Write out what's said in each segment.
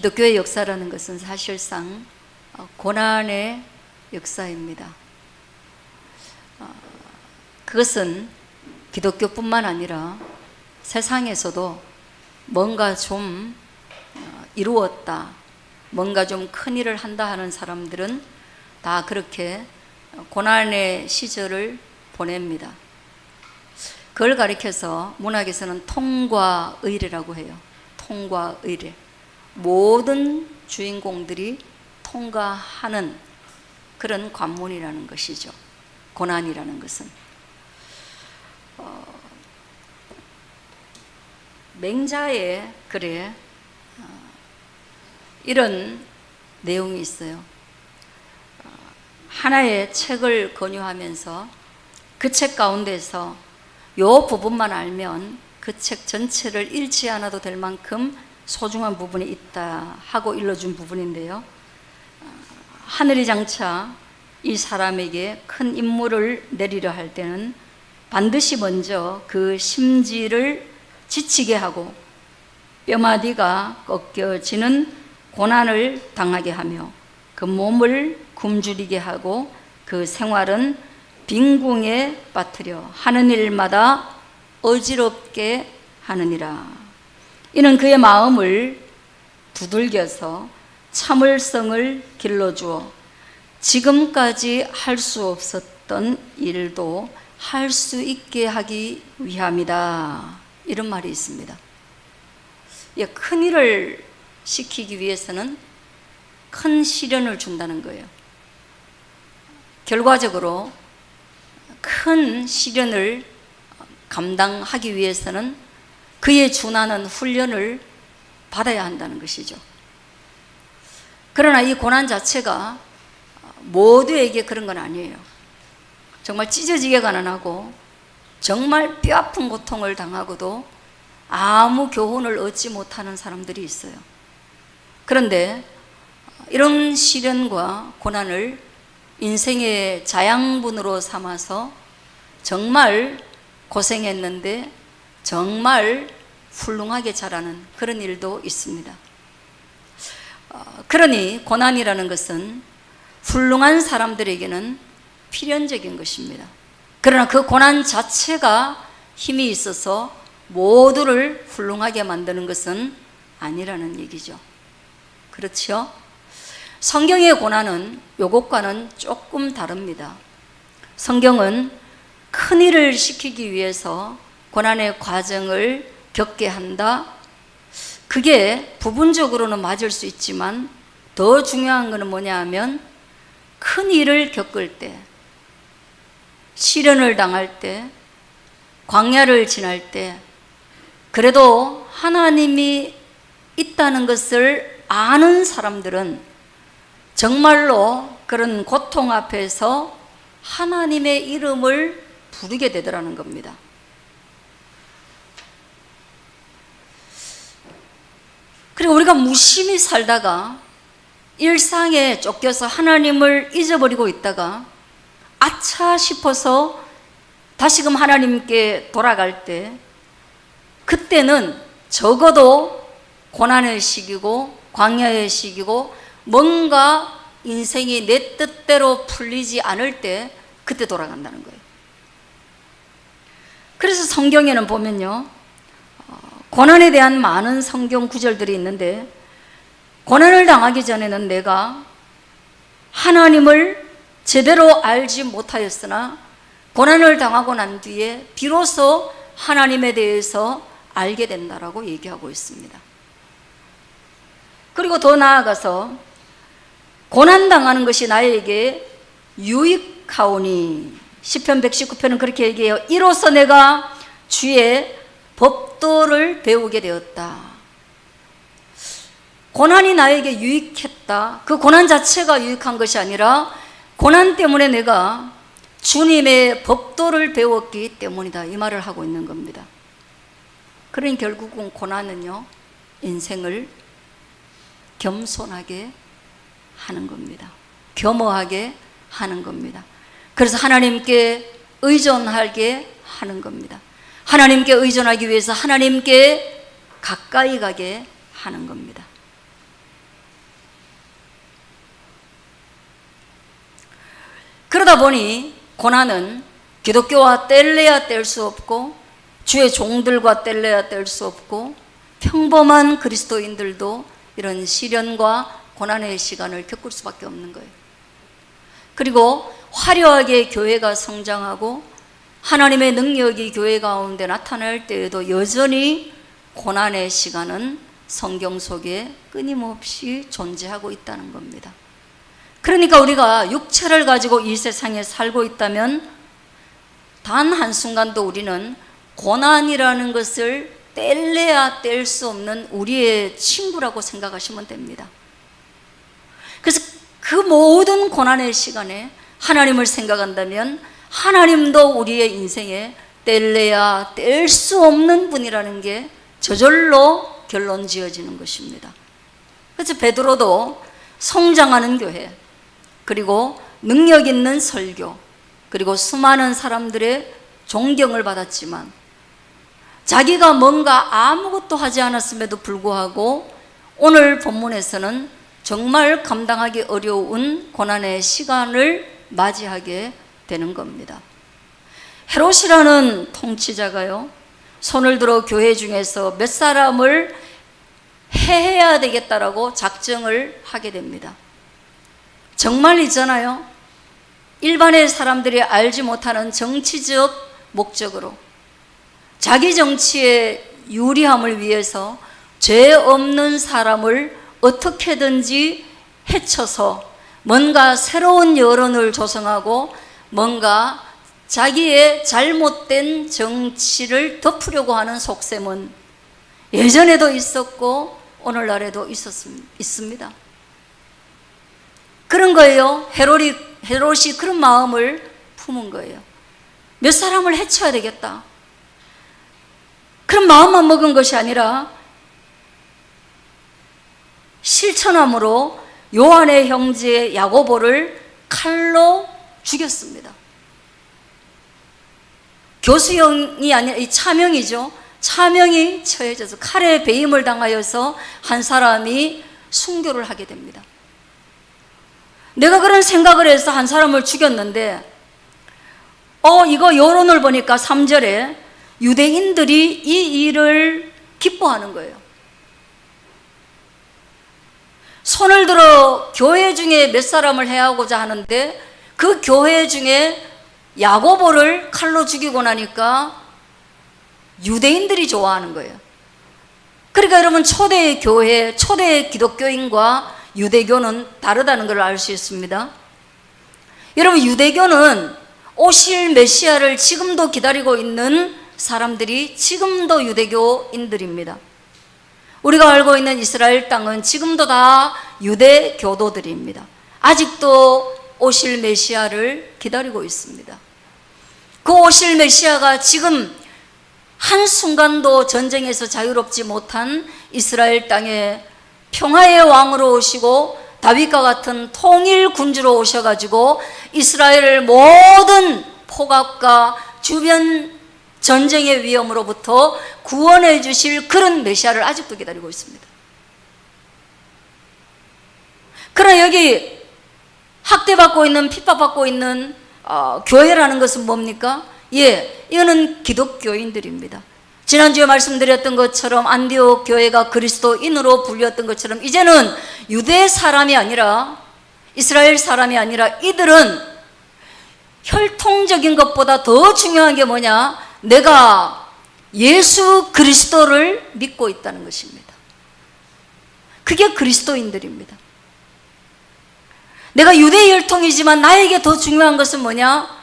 기독교의 역사라는 것은 사실상 고난의 역사입니다. 그것은 기독교뿐만 아니라 세상에서도 뭔가 좀 이루었다, 뭔가 좀 큰일을 한다 하는 사람들은 다 그렇게 고난의 시절을 보냅니다. 그걸 가리켜서 문학에서는 통과의례라고 해요. 통과의례. 모든 주인공들이 통과하는 그런 관문이라는 것이죠. 고난이라는 것은. 맹자의 글에 이런 내용이 있어요. 하나의 책을 권유하면서 그 책 가운데서 요 부분만 알면 그 책 전체를 읽지 않아도 될 만큼 소중한 부분이 있다 하고 일러준 부분인데요. 하늘이 장차 이 사람에게 큰 임무를 내리려 할 때는 반드시 먼저 그 심지를 지치게 하고 뼈마디가 꺾여지는 고난을 당하게 하며 그 몸을 굶주리게 하고 그 생활은 빈궁에 빠뜨려 하는 일마다 어지럽게 하느니라. 이는 그의 마음을 두들겨서 참을성을 길러주어 지금까지 할 수 없었던 일도 할 수 있게 하기 위함이다. 이런 말이 있습니다. 큰 일을 시키기 위해서는 큰 시련을 준다는 거예요. 결과적으로 큰 시련을 감당하기 위해서는 그에 준하는 훈련을 받아야 한다는 것이죠. 그러나 이 고난 자체가 모두에게 그런 건 아니에요. 정말 찢어지게 가난하고 정말 뼈아픈 고통을 당하고도 아무 교훈을 얻지 못하는 사람들이 있어요. 그런데 이런 시련과 고난을 인생의 자양분으로 삼아서 정말 고생했는데 정말 훌륭하게 자라는 그런 일도 있습니다. 그러니 고난이라는 것은 훌륭한 사람들에게는 필연적인 것입니다. 그러나 그 고난 자체가 힘이 있어서 모두를 훌륭하게 만드는 것은 아니라는 얘기죠. 그렇죠? 성경의 고난은 이것과는 조금 다릅니다. 성경은 큰 일을 시키기 위해서 고난의 과정을 겪게 한다. 그게 부분적으로는 맞을 수 있지만 더 중요한 것은 뭐냐 하면 큰 일을 겪을 때, 시련을 당할 때, 광야를 지날 때 그래도 하나님이 있다는 것을 아는 사람들은 정말로 그런 고통 앞에서 하나님의 이름을 부르게 되더라는 겁니다. 그리고 우리가 무심히 살다가 일상에 쫓겨서 하나님을 잊어버리고 있다가 아차 싶어서 다시금 하나님께 돌아갈 때 그때는 적어도 고난의 시기고 광야의 시기고 뭔가 인생이 내 뜻대로 풀리지 않을 때 그때 돌아간다는 거예요. 그래서 성경에는 보면요, 고난에 대한 많은 성경 구절들이 있는데 고난을 당하기 전에는 내가 하나님을 제대로 알지 못하였으나 고난을 당하고 난 뒤에 비로소 하나님에 대해서 알게 된다라고 얘기하고 있습니다. 그리고 더 나아가서 고난당하는 것이 나에게 유익하오니 시편 119편은 그렇게 얘기해요. 이로써 내가 주의 법도를 배우게 되었다. 고난이 나에게 유익했다. 그 고난 자체가 유익한 것이 아니라 고난 때문에 내가 주님의 법도를 배웠기 때문이다. 이 말을 하고 있는 겁니다. 그러니 결국은 고난은요, 인생을 겸손하게 하는 겁니다. 겸허하게 하는 겁니다. 그래서 하나님께 의존하게 하는 겁니다. 하나님께 의존하기 위해서 하나님께 가까이 가게 하는 겁니다. 그러다 보니 고난은 기독교와 뗄래야 뗄 수 없고 주의 종들과 뗄래야 뗄 수 없고 평범한 그리스도인들도 이런 시련과 고난의 시간을 겪을 수밖에 없는 거예요. 그리고 화려하게 교회가 성장하고 하나님의 능력이 교회 가운데 나타날 때에도 여전히 고난의 시간은 성경 속에 끊임없이 존재하고 있다는 겁니다. 그러니까 우리가 육체를 가지고 이 세상에 살고 있다면 단 한순간도 우리는 고난이라는 것을 뗄래야 뗄 수 없는 우리의 친구라고 생각하시면 됩니다. 그래서 그 모든 고난의 시간에 하나님을 생각한다면 하나님도 우리의 인생에 뗄래야 뗄 수 없는 분이라는 게 저절로 결론 지어지는 것입니다. 그래서 베드로도 성장하는 교회, 그리고 능력 있는 설교, 그리고 수많은 사람들의 존경을 받았지만 자기가 뭔가 아무것도 하지 않았음에도 불구하고 오늘 본문에서는 정말 감당하기 어려운 고난의 시간을 맞이하게 되는 겁니다. 헤롯이라는 통치자가요, 손을 들어 교회 중에서 몇 사람을 해해야 되겠다라고 작정을 하게 됩니다. 정말 있잖아요. 일반의 사람들이 알지 못하는 정치적 목적으로 자기 정치의 유리함을 위해서 죄 없는 사람을 어떻게든지 해쳐서 뭔가 새로운 여론을 조성하고 뭔가 자기의 잘못된 정치를 덮으려고 하는 속셈은 예전에도 있었고 오늘날에도 있습니다. 그런 거예요. 헤롯이 그런 마음을 품은 거예요. 몇 사람을 해쳐야 되겠다. 그런 마음만 먹은 것이 아니라 실천함으로 요한의 형제 야고보를 칼로 죽였습니다. 교수형이 아니라 이 차명이죠. 차명이 처해져서 칼에 배임을 당하여서 한 사람이 순교를 하게 됩니다. 내가 그런 생각을 해서 한 사람을 죽였는데 이거 여론을 보니까 3절에 유대인들이 이 일을 기뻐하는 거예요. 손을 들어 교회 중에 몇 사람을 해하고자 하는데 그 교회 중에 야고보를 칼로 죽이고 나니까 유대인들이 좋아하는 거예요. 그러니까 여러분, 초대의 교회, 초대의 기독교인과 유대교는 다르다는 걸 알 수 있습니다. 여러분, 유대교는 오실 메시아를 지금도 기다리고 있는 사람들이 지금도 유대교인들입니다. 우리가 알고 있는 이스라엘 땅은 지금도 다 유대교도들입니다. 아직도 오실 메시아를 기다리고 있습니다. 그 오실 메시아가 지금 한순간도 전쟁에서 자유롭지 못한 이스라엘 땅에 평화의 왕으로 오시고 다윗과 같은 통일 군주로 오셔가지고 이스라엘을 모든 폭압과 주변 전쟁의 위험으로부터 구원해 주실 그런 메시아를 아직도 기다리고 있습니다. 그러나 여기 학대받고 있는, 핍박받고 있는 교회라는 것은 뭡니까? 이거는 기독교인들입니다. 지난주에 말씀드렸던 것처럼 안디옥 교회가 그리스도인으로 불렸던 것처럼 이제는 유대 사람이 아니라 이스라엘 사람이 아니라 이들은 혈통적인 것보다 더 중요한 게 뭐냐? 내가 예수 그리스도를 믿고 있다는 것입니다. 그게 그리스도인들입니다. 내가 유대 혈통이지만 나에게 더 중요한 것은 뭐냐?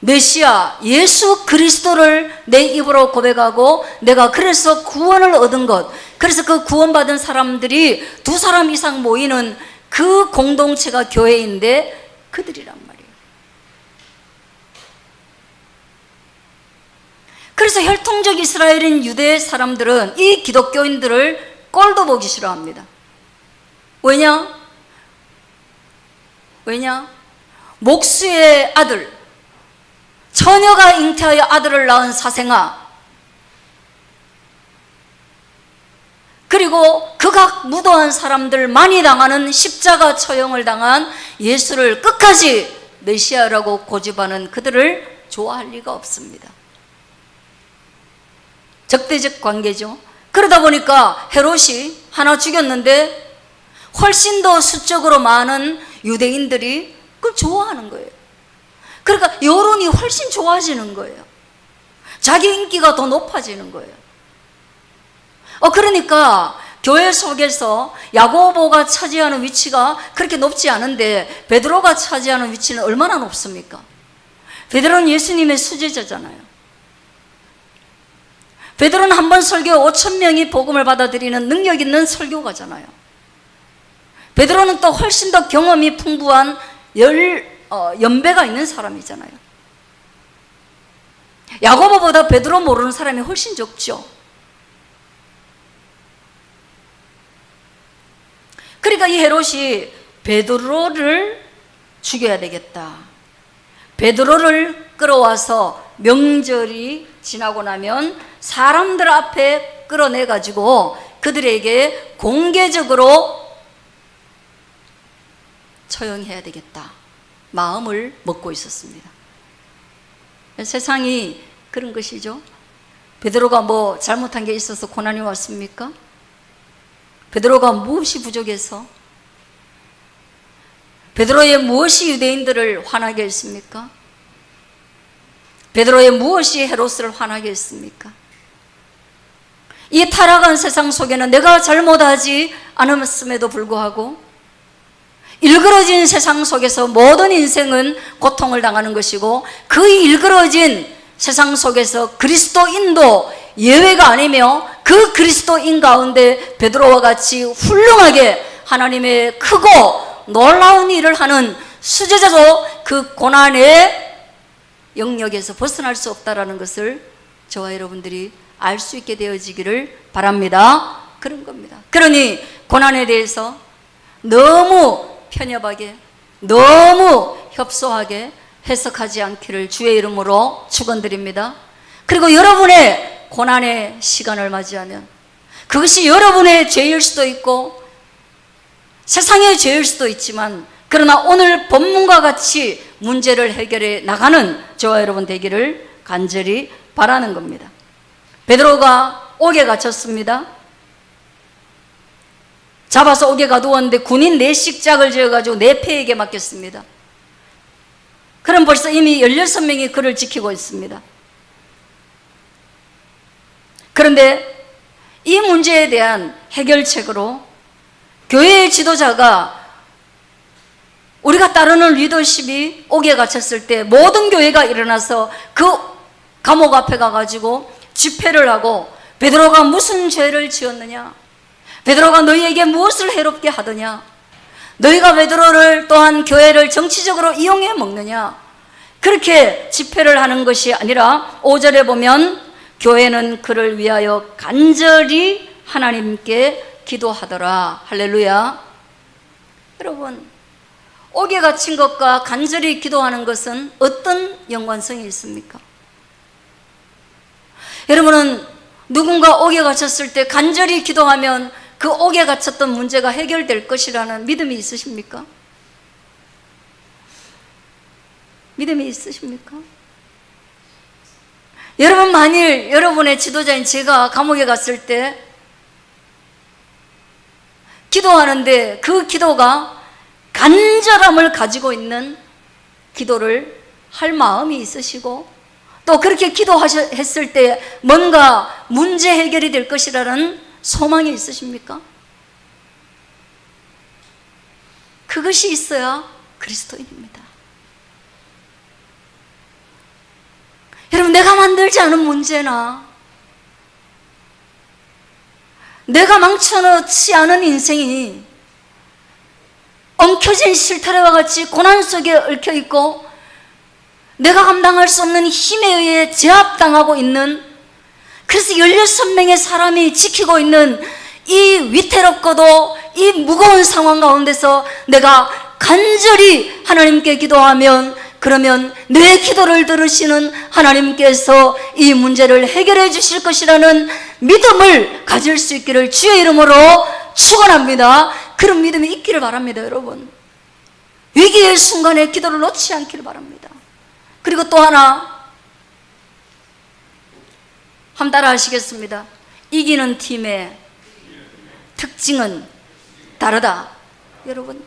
메시아 예수 그리스도를 내 입으로 고백하고 내가 그래서 구원을 얻은 것, 그래서 그 구원받은 사람들이 2사람 이상 모이는 그 공동체가 교회인데 그들이란 말이에요. 그래서 혈통적 이스라엘인 유대 사람들은 이 기독교인들을 꼴도 보기 싫어합니다. 왜냐? 목수의 아들, 처녀가 잉태하여 아들을 낳은 사생아, 그리고 극악 무도한 사람들 많이 당하는 십자가 처형을 당한 예수를 끝까지 메시아라고 고집하는 그들을 좋아할 리가 없습니다. 적대적 관계죠. 그러다 보니까 헤롯이 하나 죽였는데 훨씬 더 수적으로 많은 유대인들이 그걸 좋아하는 거예요. 그러니까 여론이 훨씬 좋아지는 거예요. 자기 인기가 더 높아지는 거예요. 그러니까 교회 속에서 야고보가 차지하는 위치가 그렇게 높지 않은데 베드로가 차지하는 위치는 얼마나 높습니까? 베드로는 예수님의 수제자잖아요. 베드로는 한 번 설교 5,000명이 복음을 받아들이는 능력 있는 설교가잖아요. 베드로는 또 훨씬 더 경험이 풍부한 연배가 있는 사람이잖아요. 야고보보다 베드로 모르는 사람이 훨씬 적죠. 그러니까 이 헤롯이 베드로를 죽여야 되겠다. 베드로를 끌어와서 명절이 지나고 나면 사람들 앞에 끌어내가지고 그들에게 공개적으로 처형해야 되겠다. 마음을 먹고 있었습니다. 세상이 그런 것이죠. 베드로가 뭐 잘못한 게 있어서 고난이 왔습니까? 베드로가 무엇이 부족해서? 베드로의 무엇이 유대인들을 화나게 했습니까? 베드로의 무엇이 헤롯을 화나게 했습니까? 이 타락한 세상 속에는 내가 잘못하지 않았음에도 불구하고 일그러진 세상 속에서 모든 인생은 고통을 당하는 것이고 그 일그러진 세상 속에서 그리스도인도 예외가 아니며 그 그리스도인 가운데 베드로와 같이 훌륭하게 하나님의 크고 놀라운 일을 하는 수제자도 그 고난의 영역에서 벗어날 수 없다라는 것을 저와 여러분들이 알 수 있게 되어지기를 바랍니다. 그런 겁니다. 그러니 고난에 대해서 너무 편협하게, 너무 협소하게 해석하지 않기를 주의 이름으로 축원드립니다. 그리고 여러분의 고난의 시간을 맞이하면 그것이 여러분의 죄일 수도 있고 세상의 죄일 수도 있지만 그러나 오늘 본문과 같이 문제를 해결해 나가는 저와 여러분 되기를 간절히 바라는 겁니다. 베드로가 옥에 갇혔습니다. 잡아서 옥에 가두었는데 군인 4씩 짝을 지어가지고 4패에게 맡겼습니다. 그럼 벌써 이미 16명이 그를 지키고 있습니다. 그런데 이 문제에 대한 해결책으로 교회의 지도자가 우리가 따르는 리더십이 옥에 갇혔을 때 모든 교회가 일어나서 그 감옥 앞에 가가지고 집회를 하고 베드로가 무슨 죄를 지었느냐, 베드로가 너희에게 무엇을 해롭게 하더냐, 너희가 베드로를 또한 교회를 정치적으로 이용해 먹느냐, 그렇게 집회를 하는 것이 아니라 5절에 보면 교회는 그를 위하여 간절히 하나님께 기도하더라. 할렐루야. 여러분, 옥에 갇힌 것과 간절히 기도하는 것은 어떤 연관성이 있습니까? 여러분은 누군가 옥에 갇혔을 때 간절히 기도하면 그 옥에 갇혔던 문제가 해결될 것이라는 믿음이 있으십니까? 믿음이 있으십니까? 여러분, 만일 여러분의 지도자인 제가 감옥에 갔을 때 기도하는데 그 기도가 간절함을 가지고 있는 기도를 할 마음이 있으시고 또 그렇게 기도했을 때 뭔가 문제 해결이 될 것이라는 소망이 있으십니까? 그것이 있어야 그리스도인입니다. 여러분, 내가 만들지 않은 문제나 내가 망쳐놓지 않은 인생이 엉켜진 실타래와 같이 고난 속에 얽혀있고 내가 감당할 수 없는 힘에 의해 제압당하고 있는, 그래서 16명의 사람이 지키고 있는 이 위태롭고도 이 무거운 상황 가운데서 내가 간절히 하나님께 기도하면, 그러면 내 기도를 들으시는 하나님께서 이 문제를 해결해 주실 것이라는 믿음을 가질 수 있기를 주의 이름으로 축원합니다. 그런 믿음이 있기를 바랍니다. 여러분, 위기의 순간에 기도를 놓지 않기를 바랍니다. 그리고 또 하나, 한번 따라 하시겠습니다. 이기는 팀의 특징은 다르다. 여러분,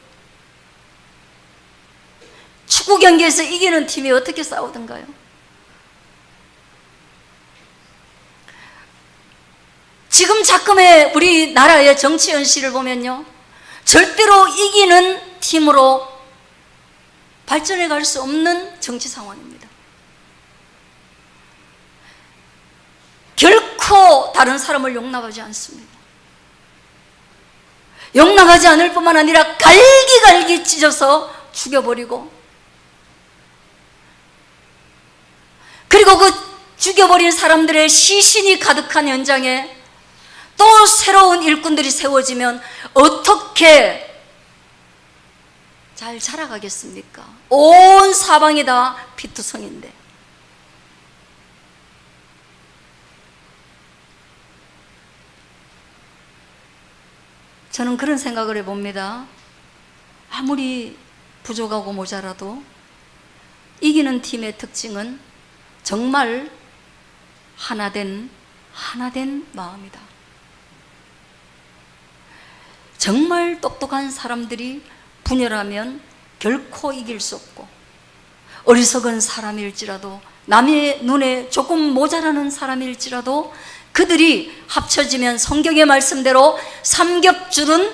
축구 경기에서 이기는 팀이 어떻게 싸우던가요? 지금 자금의 우리나라의 정치 현실을 보면요, 절대로 이기는 팀으로 발전해 갈 수 없는 정치 상황입니다. 결코 다른 사람을 용납하지 않습니다. 용납하지 않을 뿐만 아니라 갈기갈기 찢어서 죽여버리고, 그리고 그 죽여버린 사람들의 시신이 가득한 현장에 또 새로운 일꾼들이 세워지면 어떻게 잘 자라가겠습니까? 온 사방이 다 피투성인데. 저는 그런 생각을 해봅니다. 아무리 부족하고 모자라도 이기는 팀의 특징은 정말 하나된 마음이다. 정말 똑똑한 사람들이 분열하면 결코 이길 수 없고, 어리석은 사람일지라도, 남의 눈에 조금 모자라는 사람일지라도 그들이 합쳐지면 성경의 말씀대로 삼겹줄은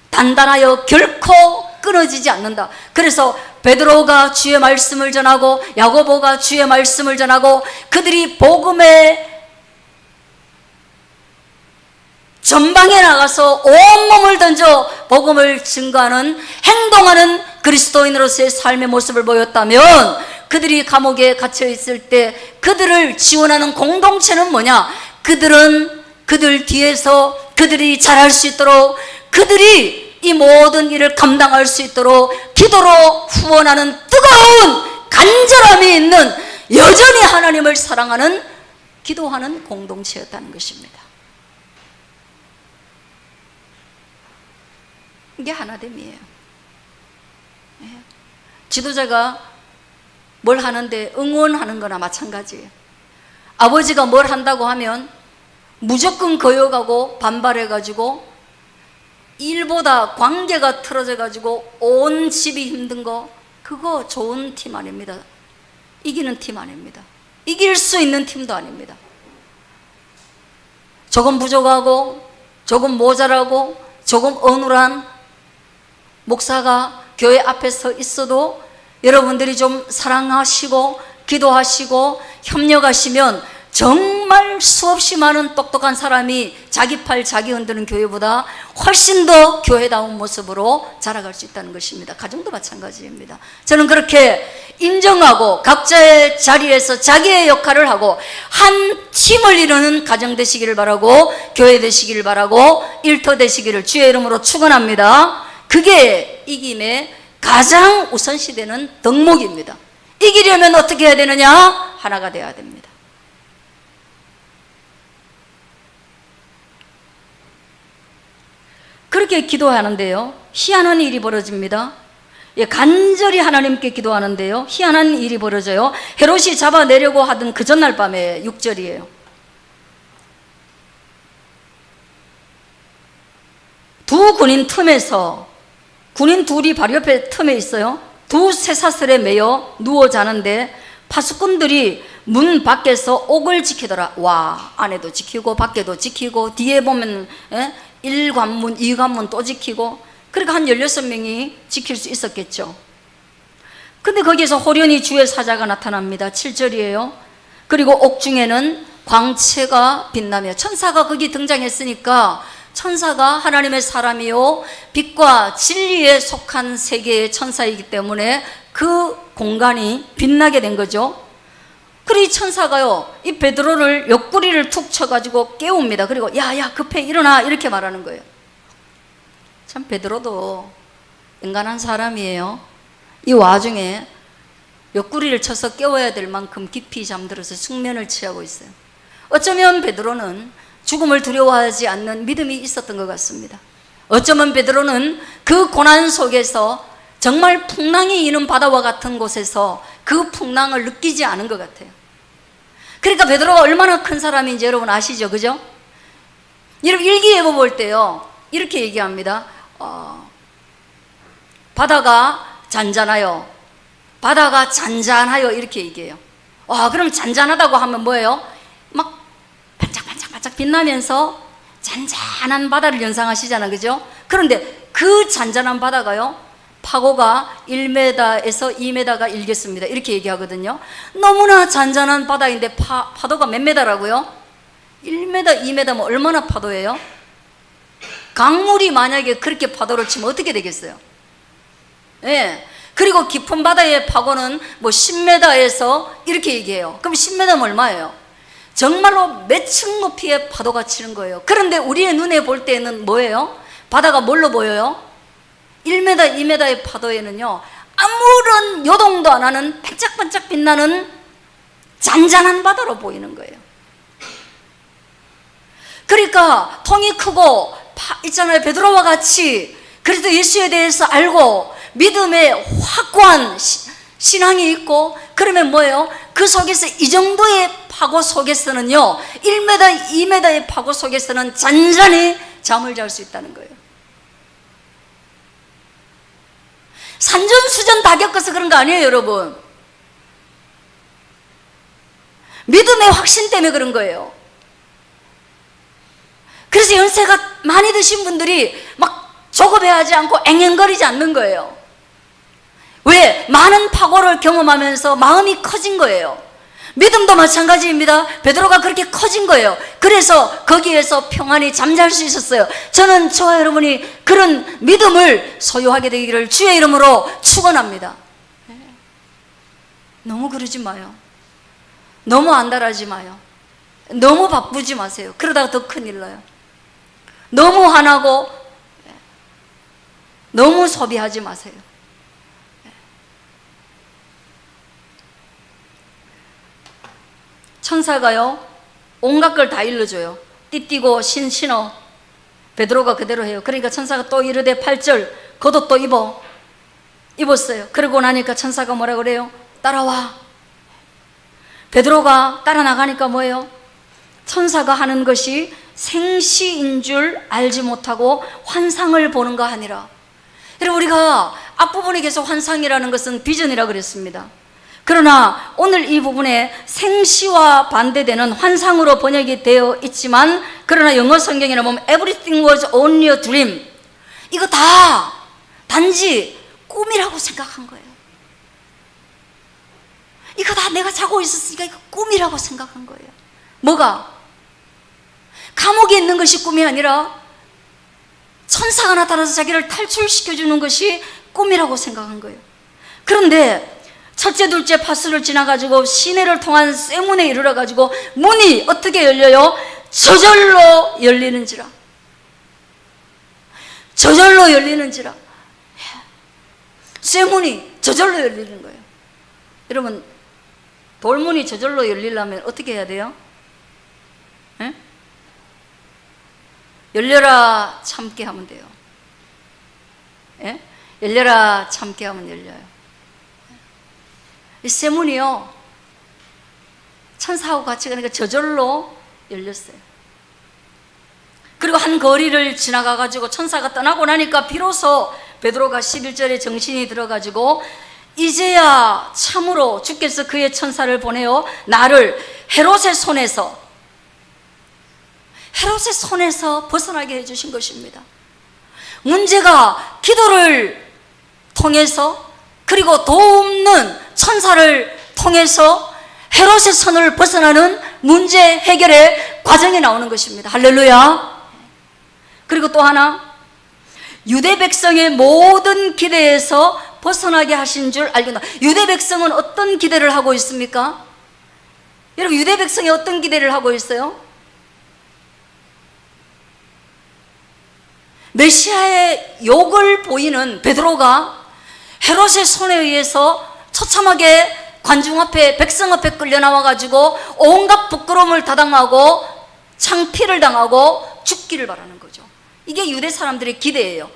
단단하여 결코 끊어지지 않는다. 그래서 베드로가 주의 말씀을 전하고 야고보가 주의 말씀을 전하고 그들이 복음의 전방에 나가서 온몸을 던져 복음을 증거하는, 행동하는 그리스도인으로서의 삶의 모습을 보였다면, 그들이 감옥에 갇혀 있을 때 그들을 지원하는 공동체는 뭐냐? 그들은 그들 뒤에서 그들이 잘할 수 있도록, 그들이 이 모든 일을 감당할 수 있도록 기도로 후원하는 뜨거운 간절함이 있는, 여전히 하나님을 사랑하는 기도하는 공동체였다는 것입니다. 이게 하나됨이에요. 지도자가 뭘 하는데 응원하는 거나 마찬가지예요. 아버지가 뭘 한다고 하면 무조건 거역하고 반발해가지고 일보다 관계가 틀어져가지고 온 집이 힘든 거, 그거 좋은 팀 아닙니다. 이기는 팀 아닙니다. 이길 수 있는 팀도 아닙니다. 조금 부족하고 조금 모자라고 조금 어눌한 목사가 교회 앞에 서 있어도 여러분들이 좀 사랑하시고 기도하시고 협력하시면 정말 수없이 많은 똑똑한 사람이 자기 팔 자기 흔드는 교회보다 훨씬 더 교회다운 모습으로 자라갈 수 있다는 것입니다. 가정도 마찬가지입니다. 저는 그렇게 인정하고 각자의 자리에서 자기의 역할을 하고 한 팀을 이루는 가정 되시기를 바라고, 교회 되시기를 바라고, 일터 되시기를 주의 이름으로 축원합니다. 그게 이김의 가장 우선시되는 덕목입니다. 이기려면 어떻게 해야 되느냐? 하나가 되어야 됩니다. 그렇게 기도하는데요, 희한한 일이 벌어집니다. 간절히 하나님께 기도하는데요, 희한한 일이 벌어져요. 헤롯이 잡아내려고 하던 그 전날 밤에 6절이에요. 두 군인 틈에서, 군인 둘이 바로 옆에 틈에 있어요. 두 쇠사슬에 매여 누워 자는데 파수꾼들이 문 밖에서 옥을 지키더라. 와, 안에도 지키고 밖에도 지키고 뒤에 보면 1관문 2관문 또 지키고, 그러니까 한 16명이 지킬 수 있었겠죠. 근데 거기에서 호련히 주의 사자가 나타납니다. 7절이에요. 그리고 옥중에는 광채가 빛나며, 천사가 거기 등장했으니까 천사가 하나님의 사람이요 빛과 진리에 속한 세계의 천사이기 때문에 그 공간이 빛나게 된 거죠. 그리고 이 천사가요, 이 베드로를 옆구리를 툭 쳐가지고 깨웁니다. 그리고 야야 급해 일어나, 이렇게 말하는 거예요. 참 베드로도 인간한 사람이에요. 이 와중에 옆구리를 쳐서 깨워야 될 만큼 깊이 잠들어서 숙면을 취하고 있어요. 어쩌면 베드로는 죽음을 두려워하지 않는 믿음이 있었던 것 같습니다. 어쩌면 베드로는 그 고난 속에서 정말 풍랑이 이는 바다와 같은 곳에서 그 풍랑을 느끼지 않은 것 같아요. 그러니까 베드로가 얼마나 큰 사람인지 여러분 아시죠? 그죠? 여러분 일기예보 볼 때요 이렇게 얘기합니다. 바다가 잔잔하여, 바다가 잔잔하여 이렇게 얘기해요. 그럼 잔잔하다고 하면 뭐예요? 막 반짝반짝반짝 빛나면서 잔잔한 바다를 연상하시잖아요. 그죠? 그런데 그 잔잔한 바다가요 파고가 1m에서 2m가 일겠습니다. 이렇게 얘기하거든요. 너무나 잔잔한 바다인데 파도가 몇 m라고요? 1m, 2m면 얼마나 파도예요? 강물이 만약에 그렇게 파도를 치면 어떻게 되겠어요? 예. 그리고 깊은 바다의 파고는 뭐 10m에서 이렇게 얘기해요. 그럼 10m면 얼마예요? 정말로 몇 층 높이의 파도가 치는 거예요. 그런데 우리의 눈에 볼 때는 뭐예요? 바다가 뭘로 보여요? 1m, 2m의 파도에는요 아무런 요동도 안 하는 반짝반짝 빛나는 잔잔한 바다로 보이는 거예요. 그러니까 통이 크고 있잖아요. 베드로와 같이 그래도 예수에 대해서 알고 믿음의 확고한 신앙이 있고 그러면 뭐예요? 그 속에서 이 정도의 파고 속에서는요 1m, 2m의 파고 속에서는 잔잔히 잠을 잘 수 있다는 거예요. 산전수전 다 겪어서 그런 거 아니에요, 여러분. 믿음의 확신 때문에 그런 거예요. 그래서 연세가 많이 드신 분들이 막 조급해하지 않고 앵앵거리지 않는 거예요. 왜? 많은 파고를 경험하면서 마음이 커진 거예요. 믿음도 마찬가지입니다. 베드로가 그렇게 커진 거예요. 그래서 거기에서 평안히 잠잘 수 있었어요. 저와 여러분이 그런 믿음을 소유하게 되기를 주의 이름으로 축원합니다. 너무 그러지 마요. 너무 안달하지 마요. 너무 바쁘지 마세요. 그러다가 더 큰일 나요. 너무 화나고 너무 소비하지 마세요. 천사가요 온갖 걸 다 일러줘요. 띠띠고 신어. 베드로가 그대로 해요. 그러니까 천사가 또 이르되 8절 겉옷 또 입었어요. 그러고 나니까 천사가 뭐라 그래요? 따라와. 베드로가 따라 나가니까 뭐예요? 천사가 하는 것이 생시인 줄 알지 못하고 환상을 보는가 하니라. 여러분 우리가 앞부분에 계속 환상이라는 것은 비전이라고 그랬습니다. 그러나 오늘 이 부분에 생시와 반대되는 환상으로 번역이 되어 있지만 그러나 영어 성경에는 보면 Everything was only a dream. 이거 다 단지 꿈이라고 생각한 거예요. 이거 다 내가 자고 있었으니까 이거 꿈이라고 생각한 거예요. 뭐가? 감옥에 있는 것이 꿈이 아니라 천사가 나타나서 자기를 탈출시켜주는 것이 꿈이라고 생각한 거예요. 그런데 첫째 둘째 파수를 지나가지고 시내를 통한 쇠문에 이르러가지고 문이 어떻게 열려요? 저절로 열리는지라. 저절로 열리는지라. 쇠문이 저절로 열리는 거예요. 여러분 돌문이 저절로 열리려면 어떻게 해야 돼요? 에? 열려라 참게 하면 돼요. 에? 열려라 참게 하면 열려요. 이 쇠문이요 천사하고 같이 가니까 저절로 열렸어요. 그리고 한 거리를 지나가가지고 천사가 떠나고 나니까 비로소 베드로가 11절에 정신이 들어가지고 이제야 참으로 주께서 그의 천사를 보내어 나를 헤롯의 손에서 벗어나게 해주신 것입니다. 문제가 기도를 통해서 그리고 도움는 천사를 통해서 헤롯의 손을 벗어나는 문제 해결의 과정이 나오는 것입니다. 할렐루야. 그리고 또 하나 유대 백성의 모든 기대에서 벗어나게 하신 줄 알겠다. 유대 백성은 어떤 기대를 하고 있습니까? 여러분 유대 백성이 어떤 기대를 하고 있어요? 메시아의 욕을 보이는 베드로가 헤롯의 손에 의해서 처참하게 관중 앞에 백성 앞에 끌려 나와가지고 온갖 부끄러움을 타당하고 창피를 당하고 죽기를 바라는 거죠. 이게 유대 사람들의 기대예요.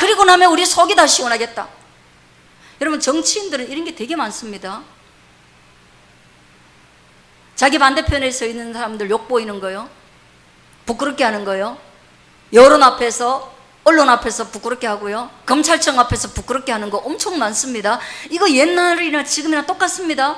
그리고 나면 우리 속이 다 시원하겠다. 여러분, 정치인들은 이런 게 되게 많습니다. 자기 반대편에 서 있는 사람들 욕 보이는 거요, 부끄럽게 하는 거요, 여론 앞에서, 언론 앞에서 부끄럽게 하고요, 검찰청 앞에서 부끄럽게 하는 거 엄청 많습니다. 이거 옛날이나 지금이나 똑같습니다.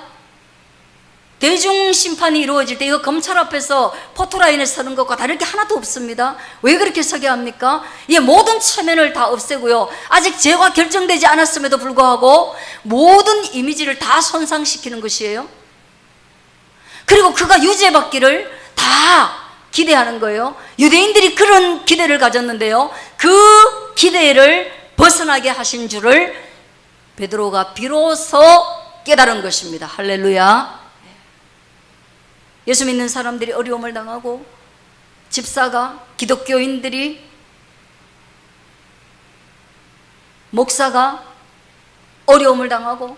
대중심판이 이루어질 때 이거 검찰 앞에서 포토라인에 서는 것과 다를 게 하나도 없습니다. 왜 그렇게 서게 합니까? 이 모든 체면을 다 없애고요, 아직 죄가 결정되지 않았음에도 불구하고 모든 이미지를 다 손상시키는 것이에요. 그리고 그가 유죄받기를 다 기대하는 거예요. 유대인들이 그런 기대를 가졌는데요, 그 기대를 벗어나게 하신 줄을 베드로가 비로소 깨달은 것입니다. 할렐루야. 예수 믿는 사람들이 어려움을 당하고, 집사가, 기독교인들이, 목사가 어려움을 당하고,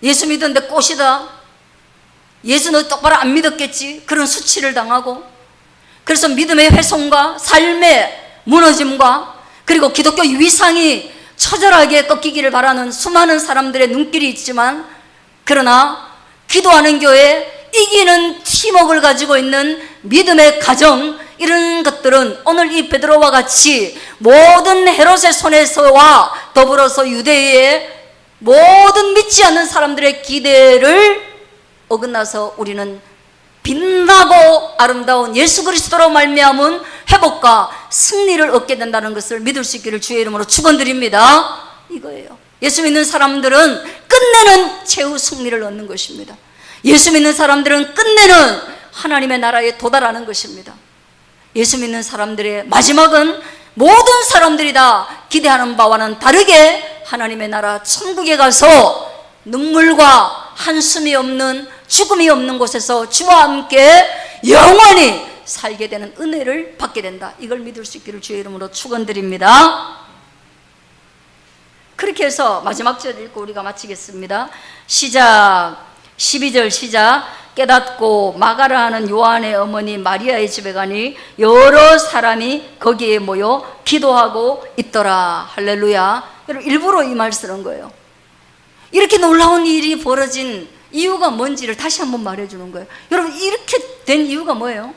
예수 믿었는데 꽃이다, 예수는 똑바로 안 믿었겠지, 그런 수치를 당하고, 그래서 믿음의 훼손과 삶의 무너짐과, 그리고 기독교 위상이 처절하게 꺾이기를 바라는 수많은 사람들의 눈길이 있지만, 그러나 기도하는 교회, 이기는 팀워크를 가지고 있는 믿음의 가정, 이런 것들은 오늘 이 베드로와 같이 모든 헤롯의 손에서와 더불어서 유대의 모든 믿지 않는 사람들의 기대를 어긋나서 우리는 빛나고 아름다운 예수 그리스도로 말미암은 회복과 승리를 얻게 된다는 것을 믿을 수 있기를 주의 이름으로 축원드립니다. 이거예요. 예수 믿는 사람들은 끝내는 최후 승리를 얻는 것입니다. 예수 믿는 사람들은 끝내는 하나님의 나라에 도달하는 것입니다. 예수 믿는 사람들의 마지막은 모든 사람들이 다 기대하는 바와는 다르게 하나님의 나라 천국에 가서 눈물과 한숨이 없는, 죽음이 없는 곳에서 주와 함께 영원히 살게 되는 은혜를 받게 된다. 이걸 믿을 수 있기를 주의 이름으로 축원드립니다. 그렇게 해서 마지막 절 읽고 우리가 마치겠습니다. 시작. 12절 시작. 깨닫고 마가라 하는 요한의 어머니 마리아의 집에 가니 여러 사람이 거기에 모여 기도하고 있더라. 할렐루야. 여러분, 일부러 이 말 쓰는 거예요. 이렇게 놀라운 일이 벌어진 이유가 뭔지를 다시 한번 말해주는 거예요. 여러분, 이렇게 된 이유가 뭐예요?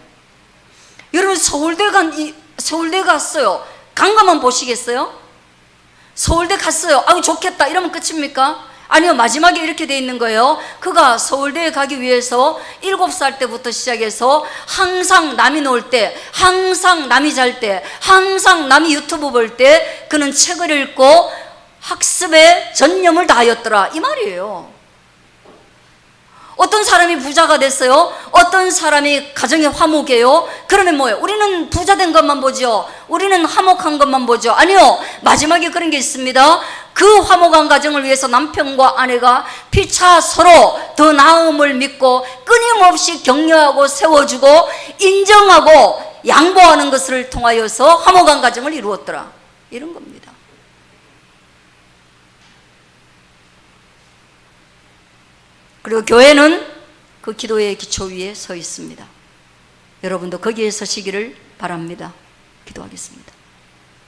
여러분, 서울대 갔어요. 강가만 보시겠어요? 서울대 갔어요. 아유 좋겠다 이러면 끝입니까? 아니요, 마지막에 이렇게 돼 있는 거예요. 그가 서울대에 가기 위해서 7살 때부터 시작해서 항상 남이 놀 때, 항상 남이 잘 때, 항상 남이 유튜브 볼 때 그는 책을 읽고 학습에 전념을 다하였더라, 이 말이에요. 어떤 사람이 부자가 됐어요. 어떤 사람이 가정의 화목이에요. 그러면 뭐예요? 우리는 부자 된 것만 보죠. 우리는 화목한 것만 보죠. 아니요, 마지막에 그런 게 있습니다. 그 화목한 가정을 위해서 남편과 아내가 피차 서로 더 나음을 믿고 끊임없이 격려하고 세워주고 인정하고 양보하는 것을 통하여서 화목한 가정을 이루었더라, 이런 겁니다. 그리고 교회는 그 기도의 기초 위에 서 있습니다. 여러분도 거기에 서시기를 바랍니다. 기도하겠습니다.